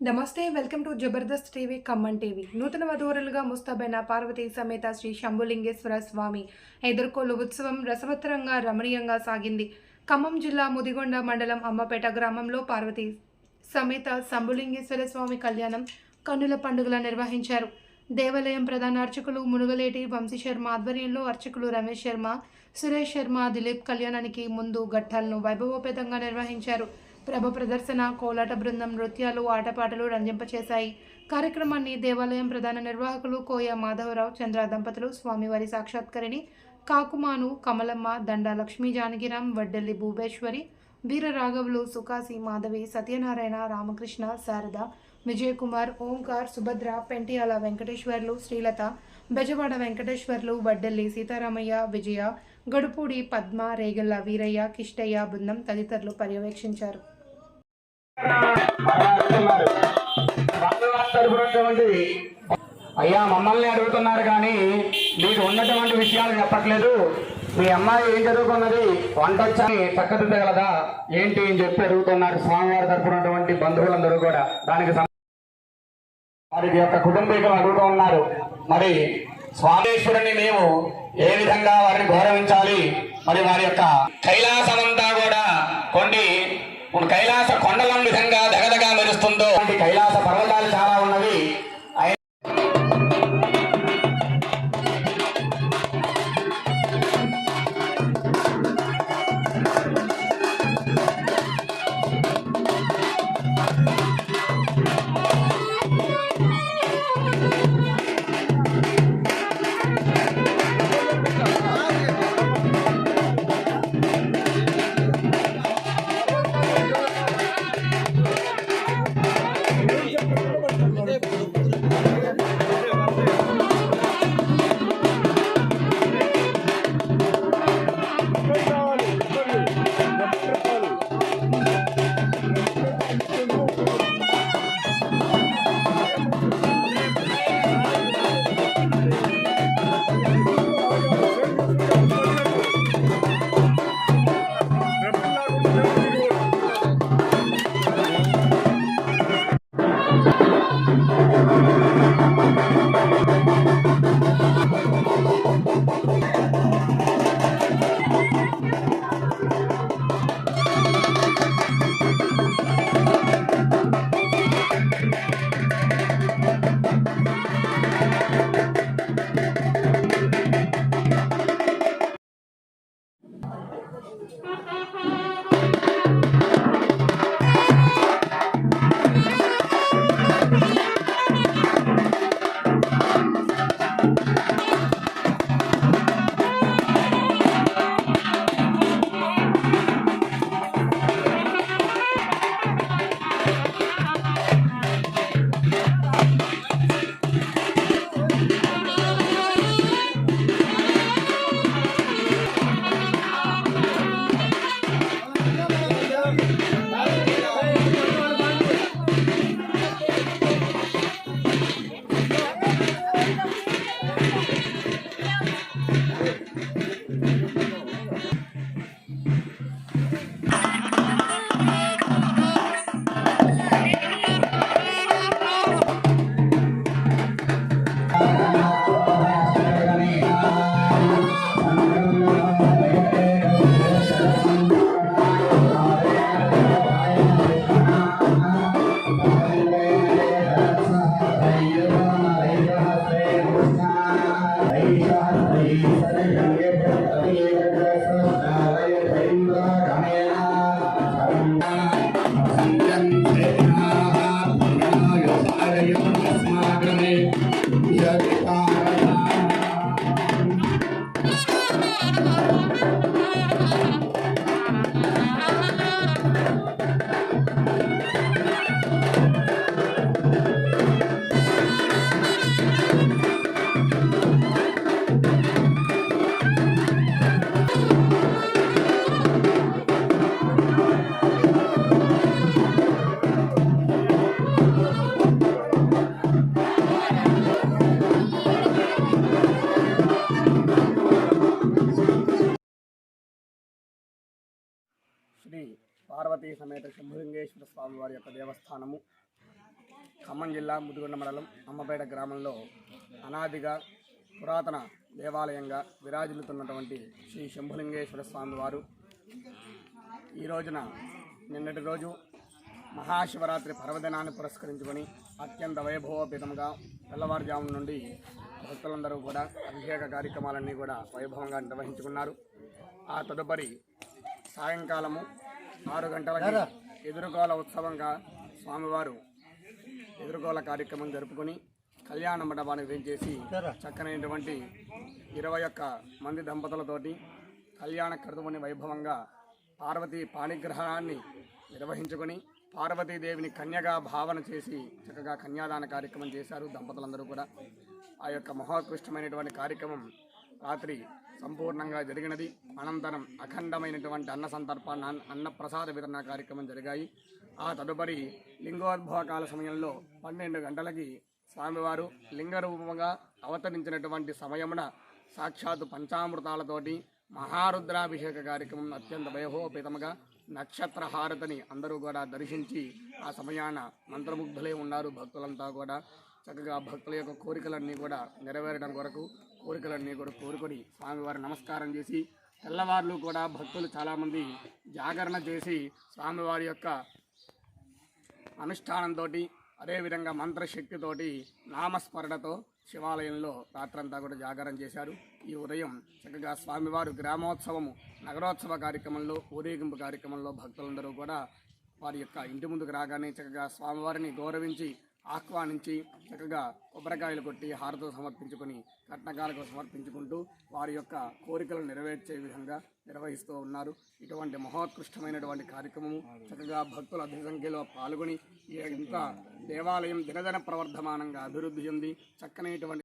నమస్తే welcome to Jabardasth TV Khammam TV. నూతన వధూవరులుగా ముస్తాబైన పార్వతీ సమేత శ్రీ శంభులింగేశ్వర స్వామి ఎదుర్కోలు ఉత్సవం రసవత్తరంగా రమణీయంగా సాగింది. ఖమ్మం జిల్లా ముదిగొండ మండలం అమ్మపేట గ్రామంలో పార్వతీ సమేత శంభులింగేశ్వర స్వామి కళ్యాణం కన్నుల పండుగల నిర్వహించారు. దేవాలయం ప్రధాన అర్చకులు మునుగలేటి వంశీశర్మ ఆధ్వర్యంలో అర్చకులు రమేష్ శర్మ, సురేష్ శర్మ, దిలీప్ కళ్యాణానికి ముందు ఘట్టాలను వైభవోపేతంగా నిర్వహించారు. ప్రభ ప్రదర్శన, కోలాట బృందం నృత్యాలు, ఆటపాటలు రంజింపచేశాయి. కార్యక్రమాన్ని దేవాలయం ప్రధాన నిర్వాహకులు కోయ మాధవరావు, చంద్ర దంపతులు, స్వామివారి సాక్షాత్కరిణి కాకుమాను, కమలమ్మ, దండా లక్ష్మీ జానకిరాం, వడ్డెల్లి భూపేశ్వరి, వీర రాఘవులు, సుకాసి మాధవి, సత్యనారాయణ, రామకృష్ణ, శారద, విజయకుమార్, ఓంకార్, సుభద్ర, పెంటియాల వెంకటేశ్వర్లు, శ్రీలత, బెజవాడ వెంకటేశ్వర్లు, వడ్డెల్లి సీతారామయ్య, విజయ, గడుపూడి పద్మ, రేగల్ల వీరయ్య, కిష్టయ్య బృందం తదితరులు పర్యవేక్షించారు. అయ్యా మమ్మల్ని అడుగుతున్నారు కానీ మీకు ఉన్నటువంటి విషయాలు చెప్పట్లేదు. మీ అమ్మాయి ఏం చదువుకున్నది, వంట వచ్చని చక్కదిద్దగలదా ఏంటి అని చెప్పి అడుగుతున్నారు స్వామివారి తరపునటువంటి బంధువులందరూ కూడా. దానికి వారి యొక్క కుటుంబీకులు అడుగుతూ ఉన్నారు, మరి స్వామేశ్వరుని మేము ఏ విధంగా వారిని గౌరవించాలి, మరి వారి యొక్క కైలాసమంతా కూడా కైలాస కొండలం విధంగా దగదగా మెరుస్తుందో కైలాస పర్వతాలు చాలా ఉన్నవి. శ్రీ పార్వతీ సమేత శంభులింగేశ్వర స్వామి వారి యొక్క దేవస్థానము ఖమ్మం జిల్లా ముదిగొండ మండలం అమ్మపేట గ్రామంలో అనాదిగా పురాతన దేవాలయంగా విరాజిల్లుతున్నటువంటి శ్రీ శంభులింగేశ్వర స్వామి వారు ఈ రోజున నిన్నటి రోజు మహాశివరాత్రి పర్వదినాన్ని పురస్కరించుకొని అత్యంత వైభవోపేతంగా తెల్లవారుజాము నుండి భక్తులందరూ కూడా అభిషేక కార్యక్రమాలన్నీ కూడా వైభవంగా నిర్వహించుకున్నారు. ఆ తదుపరి సాయంకాలము 6 గంటలకి ఎదురుకోల ఉత్సవంగా స్వామివారు ఎదురుకోల కార్యక్రమం జరుపుకొని కళ్యాణ మండపాన్ని వేంచేసి చక్కనైనటువంటి 21 మంది దంపతులతోటి కళ్యాణ క్రతువుని వైభవంగా పార్వతీ పాణిగ్రహణాన్ని నిర్వహించుకొని పార్వతీదేవిని కన్యగా భావన చేసి చక్కగా కన్యాదాన కార్యక్రమం చేశారు దంపతులందరూ కూడా. ఆ యొక్క మహోత్కృష్టమైనటువంటి కార్యక్రమం రాత్రి సంపూర్ణంగా జరిగినది. అనంతరం అఖండమైనటువంటి అన్న సంతర్పణ అన్నప్రసాద వితరణ కార్యక్రమం జరిగాయి. ఆ తదుపరి లింగోద్భవ కాల సమయంలో 12 గంటలకి స్వామివారు లింగరూపంగా అవతరించినటువంటి సమయమున సాక్షాత్తు పంచామృతాలతోటి మహారుద్రాభిషేక కార్యక్రమం అత్యంత వైభవోపేతముగా నక్షత్ర హారతిని అందరూ కూడా దర్శించి ఆ సమయాన మంత్రముగ్ధులై ఉన్నారు. భక్తులంతా కూడా చక్కగా భక్తుల యొక్క కోరికలన్నీ కూడా నెరవేరడం కొరకు కోరికలన్నీ కూడా కోరుకొని స్వామివారి నమస్కారం చేసి తెల్లవార్లు కూడా భక్తులు చాలామంది జాగరణ చేసి స్వామివారి యొక్క అనుష్ఠానంతో అదేవిధంగా మంత్రశక్తితోటి నామస్మరణతో శివాలయంలో రాత్రంతా కూడా జాగారం చేశారు. ఈ ఉదయం చక్కగా స్వామివారు గ్రామోత్సవము నగరోత్సవ కార్యక్రమంలో ఊరేగింపు కార్యక్రమంలో భక్తులందరూ కూడా వారి యొక్క ఇంటి ముందుకు రాగానే చక్కగా స్వామివారిని గౌరవించి ఆహ్వానించి చక్కగా కొబ్బరికాయలు కొట్టి హారతో సమర్పించుకొని కట్నకాలకు సమర్పించుకుంటూ వారి యొక్క కోరికలను నెరవేర్చే విధంగా నిర్వహిస్తూ ఉన్నారు. ఇటువంటి మహోత్కృష్టమైనటువంటి కార్యక్రమము చక్కగా భక్తులు అధిక సంఖ్యలో పాల్గొని ఇంత దేవాలయం దినదిన ప్రవర్ధమానంగా అభివృద్ధి చెంది చక్కనైనటువంటి